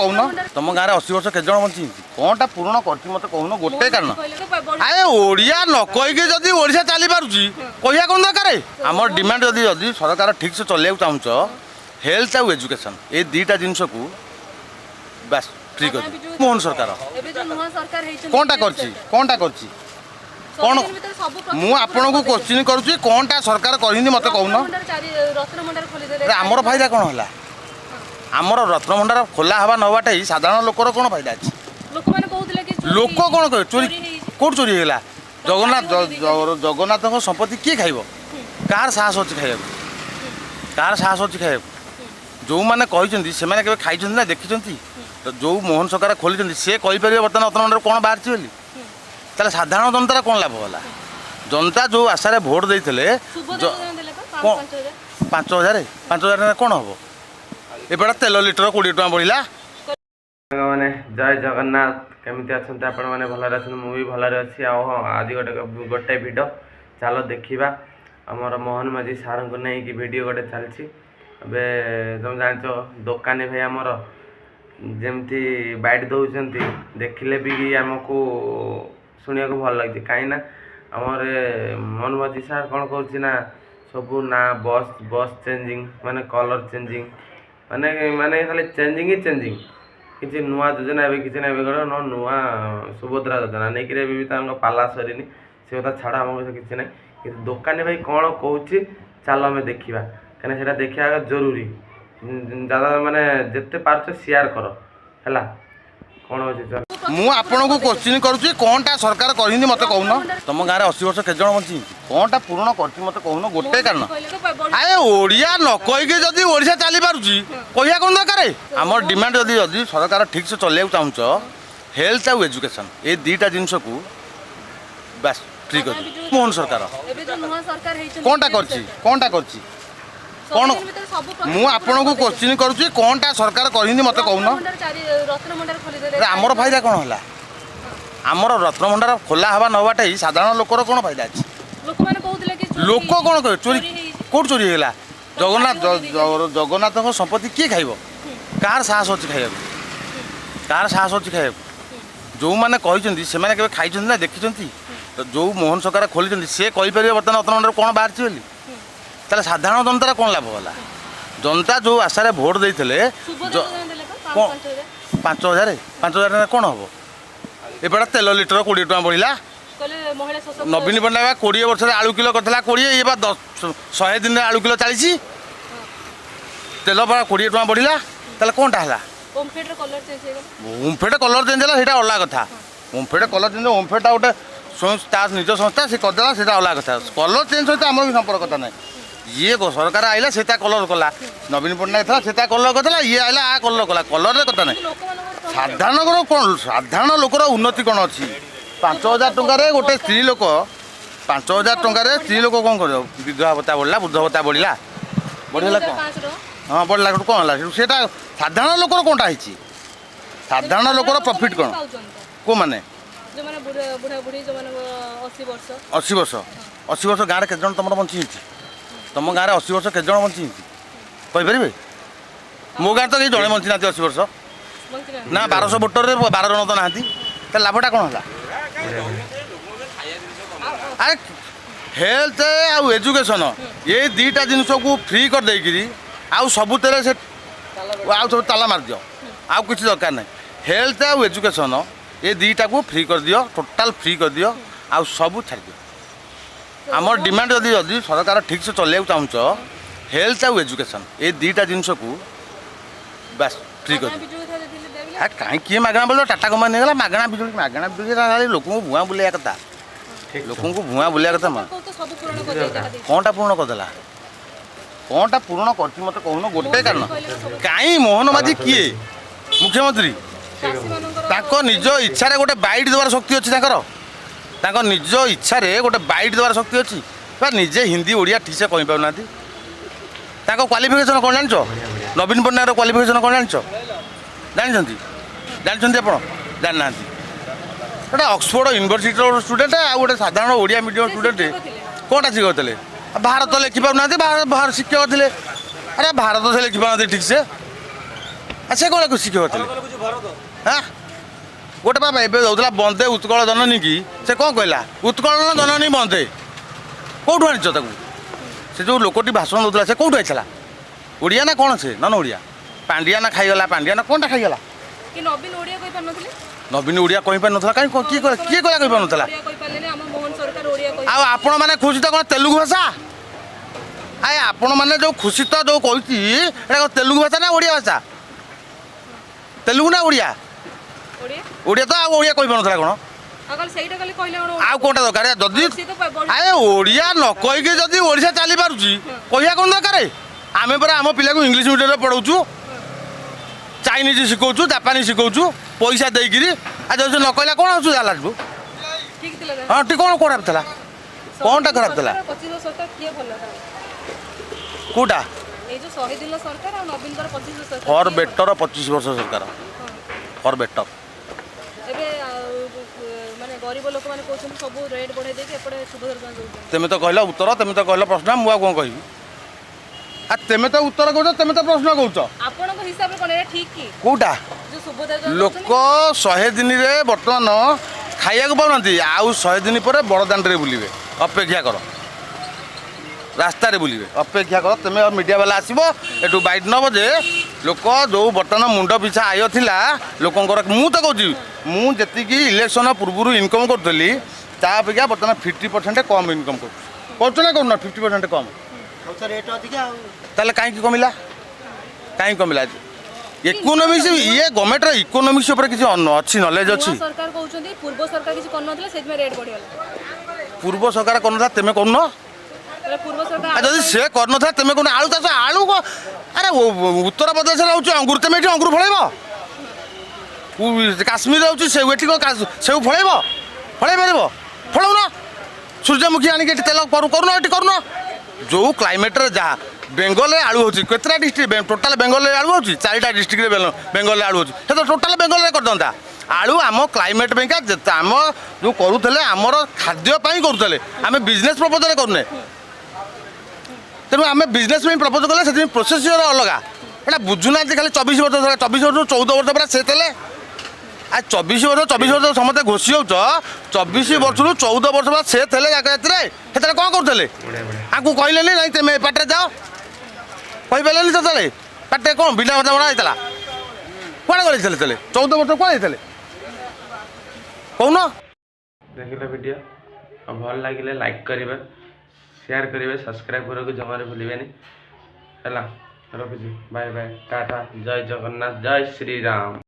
कहून तुम गाँव में 80 वर्ष केत जन बची कौनटा पूरण कर मत कहून गोटे कारण आए ओडिया न कहीकि जदि ओडिशा चली पारुची कहिया कौन दरकार आम डिमांड जदि सरकार ठीक से चलिया चाहूँ हेल्थ आउ एजुकेशन ये दुईटा जिनस को बस फ्री कर मोहन सरकार कौनटा कर कौन मु आपन को क्वेश्चन करुच्ची कौनटा सरकार करहिंदी मत कहून आमर फायदा कौन है आमर रत्न भंडार खोला हवा नवाटा ही साधारण लोकर कौन फायदा अच्छी लोक कौन कह चोरी कौट चोरी है जगन्नाथ जगन्नाथ संपत्ति किए खाइब कार साहस अच्छी खाइबा कार साहस अच्छी खाइबा जो मैंने कहते से खाई ना देखी जो मोहन सरकार खोली सी कहीपर बर्तमान रत्न भंडार कौन बाहर बोली ताले साधारण जनतार कौन लाभ होला जनता जो आशारे भोट देते 5,000 कौन हम एपटा तेल लिटर 20 टका बढ़ला मैंने जय जगन्नाथ केमिति अच्छा आपण मैंने भलरे अच्छे मुझे भलरे अच्छी आज गोटे भिड चलो देखा आमर मोहन माझी सार को नहीं वीडियो गोटे चलती अबे तुम जान दोकानी भाई आमर जमती बैट दौरान देखिले भी आमको शुणा को भल लगे कहीं आमर मोहन माझी सार कौन कर सब ना बस बस चेंजिंग माने कलर चेंजिंग माने माने खाली चेंजिंग ही चेंजिंग किसी नुआ योजना ए किसी ना न नुआ सुभद्रा योजना नहीं कि पाला सरीनी से कथा छाड़ आम किसी ना कि दोकानी भाई कौन कौच चल आम देखा कहीं देखा जरूरी दादा मैंने जिते पार्छ शेयर कर है कौन अच्छे मु आपन को क्वेश्चन करुच्ची कौनटा सरकार करहिंदी मत कहून तुम गाँव में 80 वर्ष केत जन बची कौनटा पूरण कर मत कहून गोटे कारण आए ओडिया न कहीकि जदि ओडिशा चली पारुची कहिया कौन दरकार आम डिमांड जदि सरकार ठीक से चलिया चाहूँ हेल्थ आउ एजुकेशन ये दुईटा जिनस को बस फ्री कर मोहन सरकार कौनटा कर कौन मु आपन को क्वेश्चन करुच्ची कौनटा सरकार करहिंदी मत कहून आमर फायदा कौन है आमर रत्न भंडार खोला हवा नवाटा ही साधारण लोकर कौन फायदा अच्छी लोक कौन कह चोरी कौट चोरी है जगन्नाथ जगन्नाथ संपत्ति किए खाइब कार साहस अच्छी खाइबा कार साहस अच्छी खाइबा जो मैंने कहते से खाई ना देखी जो मोहन सरकार खोली सी कहीपर बर्तमान रत्न भंडार कौन बाहर बोली ताले साधारण जनतार कौन लाभ होला जनता जो आशारे भोट देते 5,000 कौन हम एपटा तेल लिटर 20 टका बढ़ला नवीन पट्टनायक 20 वर्ष आलू किलो करता 20 ये 100 दिन आलू किलो 40 तेल 20 टका बढ़ला ताले कौनटा है ओमफेड कलर चेंज है सीटा अलग कथा ओमफेड कलर चेंज ओमफेड गोटे निज संस्था से करदेला सीटा अलग कथा कलर चेंज सहित आम भी संपर्क कथा ना ये सरकार आइला सेता कलर कला नवीन पट्टनायक था सेता कलर करला ये आइला आ कलर कला कलर कथा ना साधारण कौन साधारण लोकर उन्नति कौन अच्छी 5,000 टकर गोटे स्त्री लोक 5,000 टकर स्त्री लोक कौन कर विधवा भत्ता बढ़ला वृद्ध भत्ता बढ़ला बढ़ला कौन हाँ बढ़ला कौन है सेटा साधारण लोकर कौनटा है साधारण लोकर प्रॉफिट कौन को माने 80 वर्ष गाँव में केत जन तुम बची तुम गाँव में 80 वर्ष केत जन बची कहीपर मो गाँव तो कहीं जड़े बची ना 80 वर्ष ना 1200 वोटर 12 जन तो ना लाभटा कौन है अरे हेल्थ आउ एजुकेशन ये दुईटा जिनस को फ्री कर देकरी आउ सबुतरे से आउ सब ताला मार दियो आउ किसी दरकार ना हेल्थ आउ एजुकेशन ये दुईटा को फ्री कर दियो टोटाल फ्री कर दियो आउ सब छाड़ दियो आमर डिमांड जदि सरकार ठीक से चलिया चाहूँ हेल्थ आउ एजुकेशन ये दुईटा जिनस को बस फ्री कर दियो कहीं किए मागणा बोल टाटा कंपनी नहीं मागणा बिजुली लोक भुआ बुलाया कथा लोक भुआ बुलाया कथा कौनटा पूर्ण करदेला कौनटा पूर्ण कर मत कहून गोटे कारण कहीं मोहन माझी किए मुख्यमंत्री निज इच्छा गोटे बैट देवार शक्ति अच्छी निज इच्छा गोटे बैट देवार शक्ति अच्छी निजे हिंदी ओडिया ठीक से कही पाना क्वालिफिकेशन कौन जान नवीन पट्टनायक क्वालिफिकेशन कौन जानते जानते आप जाना गोटे ऑक्सफोर्ड यूनिवर्सिटी स्टूडेंट आ गोटे साधारण ओडिया मीडियम स्टूडेंट कौटा शिखुले भारत लिखि पाना बाहर शिक्षक थे अरे भारत से लिखि पाना ठीक से ସେ କ'ଣ ଶିକ୍ଷକ ଥିଲେ ହଁ ଗୋଟେ ବାବା ଏବେ ଦେଉଥିଲା ବନ୍ଦେ ଉତ୍କଳ ଜନନୀ କି ସେ କ'ଣ କହିଲା ଉତ୍କଳ ଜନନୀ ବନ୍ଦେ କେଉଁଠୁ ଆଣିଛ ତାକୁ ସେ ଯେଉଁ ଲୋକଟି ଭାଷଣ ଦେଉଥିଲା ସେ କେଉଁଠୁ ଆସିଥିଲା ଓଡ଼ିଆ ନା କ'ଣ ସେ ନନ ଓଡ଼ିଆ ପାଣ୍ଡିଆ ନା ଖାଇଗଲା ପାଣ୍ଡିଆ ନା କ'ଣଟା ଖାଇଗଲା କି ନବୀନ ଓଡ଼ିଆ କହିପାରୁନଥିଲେ ନବୀନ ଓଡ଼ିଆ କହିପାରିନଥିଲା କାହିଁ କିଏ କହିଲା କହିପାରୁନଥିଲା ଓଡ଼ିଆ କହିପାରିଲେନି ଆମ ମୋହନ ସରକାର ଓଡ଼ିଆ କହି ଆଉ ଆପଣମାନେ ଖୁସି ତ କ'ଣ ତେଲୁଗୁ ଭାଷା ଆଏ ଆପଣମାନେ ଯେଉଁ ଖୁସି ତ ଯେଉଁ କହୁଛି ଏଇଟା କ'ଣ ତେଲୁଗୁ ଭାଷା ନା ଓଡ଼ିଆ ଭାଷା ତେଲୁଗୁ ନା ଓଡ଼ିଆ ଓଡ଼ିଆ ଓଡ଼ିଆ ତ ଆଉ ଓଡ଼ିଆ କହିପାରୁନଥିଲା କ'ଣ ଆଉ କାଲି ସେଇଟା କାଲି କହିଲେ କ'ଣ ଆଉ କୋଉଟା ଦରକାର ଯଦି ସିଏ ତ ବଢ଼ି- ଆଏ ଓଡ଼ିଆ ନ କହିକି ଯଦି ଓଡ଼ିଶା ଚାଲିପାରୁଛି କହିବା କ'ଣ ଦରକାର ଆମେ ପରା ଆମ ପିଲାକୁ ଇଂଲିଶ ମିଡ଼ିୟମରେ ପଢ଼ାଉଛୁ ଚାଇନିଜ ଶିଖାଉଛୁ ଜାପାନିଜ ଶିଖାଉଛୁ ପଇସା ଦେଇକିରି ଆଉ ଯଦି ସେ ନ କହିଲା କ'ଣ ଅସୁବିଧା ହେଲା ତୁ ଠିକ୍ ଥିଲା ହଁ ଟିକେ କ'ଣ ଖରାପ ଥିଲା କ'ଣଟା ଖରାପ ଥିଲା 25 ସରକାର କିଏ ଭଲ ଥାଏ କେଉଁଟା ଏଇ ଯୋଉ 100 ଦିନ ସରକାର ଆଉ ନବୀନଙ୍କର 25 ସରକାର ଫର୍ କିଏ ବେଟର 25 ବର୍ଷ ସରକାର ଫର୍ ବେଟର ଏବେ ମାନେ ଗରିବ ଲୋକମାନେ କହୁଛନ୍ତି ସବୁ ରେଟ୍ ବଢ଼େଇ ଦେଇକି ଏପଟେ ସୁଭଦ୍ରା ଯୋଜନା ଦଉଛନ୍ତି ତେମେ ତ କହିଲ ଉତ୍ତର ତେମେ ତ କହିଲ ପ୍ରଶ୍ନ ମୁଁ ଆଉ କ'ଣ କହିବି ଆଉ ତେମେ ତ ଉତ୍ତର କହୁଛ ତେମେ ତ ପ୍ରଶ୍ନ କହୁଛ ଆପଣଙ୍କ ହିସାବରେ କ'ଣ ଏଇଟା ଠିକ୍ କି କେଉଁଟା ଯୋଉ ସୁଭଦ୍ରା ଯୋଜନା ଲୋକ 100 ଦିନରେ ବର୍ତ୍ତମାନ ଖାଇବାକୁ ପାଉନାହାନ୍ତି ଆଉ 100 ଦିନ ପରେ ବଡ଼ଦାଣ୍ଡରେ ବୁଲିବେ ଅପେକ୍ଷା କର ରାସ୍ତାରେ ବୁଲିବେ ଅପେକ୍ଷା କର ତୁମେ ମିଡ଼ିଆ ବାଲା ଆସିବ ଏଠୁ ବାଇଟ୍ ନେବ ଯେ ଲୋକ ଯେଉଁ ବର୍ତ୍ତମାନ ମୁଣ୍ଡ ପିଛା ଆୟ ଥିଲା ଲୋକଙ୍କର ମୁଁ ତ କହୁଛି ମୁଁ ଯେତିକି ଇଲେକ୍ସନ୍ ପୂର୍ବରୁ ଇନକମ୍ କରୁଥିଲି ତା ଅପେକ୍ଷା ବର୍ତ୍ତମାନ 50% କମ୍ ଇନକମ୍ କରୁଛି କରୁଛ ନା କରୁନ 50% କମ୍ ତାହେଲେ କାହିଁକି କମିଲା କାହିଁକି କମିଲା ଇକୋନୋମିକ୍ସ ଇଏ ଗଭର୍ଣ୍ଣମେଣ୍ଟର ଇକୋନୋମିକ୍ସ ଉପରେ କିଛି ଅଛି ନଲେଜ ଅଛି ନୂଆ ସରକାର କହୁଛନ୍ତି ପୂର୍ବ ସରକାର କିଛି କରୁନଥିଲେ ସେଥିପାଇଁ ରେଟ୍ ବଢ଼ିଗଲା ପୂର୍ବ ସରକାର କରୁନଥିଲା ତେମେ କରୁନ ତାହେଲେ ପୂର୍ବ ସରକାର ଆଉ ଯଦି ସେ କରିନଥିଲା ତେମେ କ'ଣ ଆଳୁ ଚାଷ ଆଳୁ ଆରେ ଉତ୍ତରପ୍ରଦେଶରେ ରହୁଛି ଅଙ୍ଗୁର ତେମେ ଏଠି ଅଙ୍ଗୁର ଫଳେଇବ କାଶ୍ମୀର ରହୁଛି ସେଉ ଏଠି କ'ଣ ସେଉ ଫଳେଇବ ଫଳେଇ ପାରିବ ଫଳଉନ ସୂର୍ଯ୍ୟମୁଖୀ ଆଣିକି ଏଠି ତେଲ କରୁନ ଏଠି କରୁନ ଯେଉଁ କ୍ଲାଇମେଟ୍ରେ ଯାହା ବେଙ୍ଗଲରେ ଆଳୁ ହେଉଛି କେତେଟା ଡିଷ୍ଟ୍ରିକ୍ଟ ଟୋଟାଲ୍ ବେଙ୍ଗଲରେ ଆଳୁ ହେଉଛି 4ଟା ଡିଷ୍ଟ୍ରିକ୍ଟରେ ବେଙ୍ଗଲରେ ଆଳୁ ହେଉଛି ସେ ତ ଟୋଟାଲ୍ ବେଙ୍ଗଲରେ କରିଦିଅନ୍ତା ଆଳୁ ଆମ କ୍ଲାଇମେଟ୍ ପାଇଁକା ଆମ ଯେଉଁ କରୁଥିଲେ ଆମର ଖାଦ୍ୟ ପାଇଁ କରୁଥିଲେ ଆମେ ବିଜନେସ୍ ପ୍ରପୋଜରେ କରୁନେ ତେଣୁ ଆମେ ବିଜନେସ୍ ପାଇଁ ପ୍ରପୋଜ କଲେ ସେଥିପାଇଁ ପ୍ରୋସେସିଅର ଅଲଗା ଏଇଟା ବୁଝୁନାହାନ୍ତି ଖାଲି 24 ବର୍ଷ 24 ବର୍ଷରୁ 14 ବର୍ଷ ପରେ ସେ ଥିଲେ ଆଉ 24 ବର୍ଷ ସମସ୍ତେ ଘୋଷି ହେଉଛ 24 ବର୍ଷରୁ 14 ବର୍ଷ ପରେ ସେ ଥିଲେ ଜାଗାରେ ସେତେବେଳେ କ'ଣ କରୁଥିଲେ ଆଙ୍କୁ କହିଲେନି ନାଇଁ ତୁମେ ଏ ପାଟରେ ଯାଅ କହିପାରିଲେନି ସେତେବେଳେ ପାଟରେ କ'ଣ ବିନା କଥା ବଣା ହେଇଥିଲା କୁଆଡ଼େ ଗଲେଥିଲେ ସେତେବେଳେ 14 ବର୍ଷ କୁଆଡ଼େ ହେଇଥିଲେ କହୁନ ଦେଖିଲେ ଭିଡ଼ିଓ ଆଉ ଭଲ ଲାଗିଲେ ଲାଇକ୍ କରିବେ ସେୟାର କରିବେ ସବସ୍କ୍ରାଇବ୍ କରିବାକୁ ଜମାରେ ଭୁଲିବେନି ହେଲା ରଖୁଛି ବାଏ ବାଏ ଟାଟା ଜୟ ଜଗନ୍ନାଥ ଜୟ ଶ୍ରୀରାମ।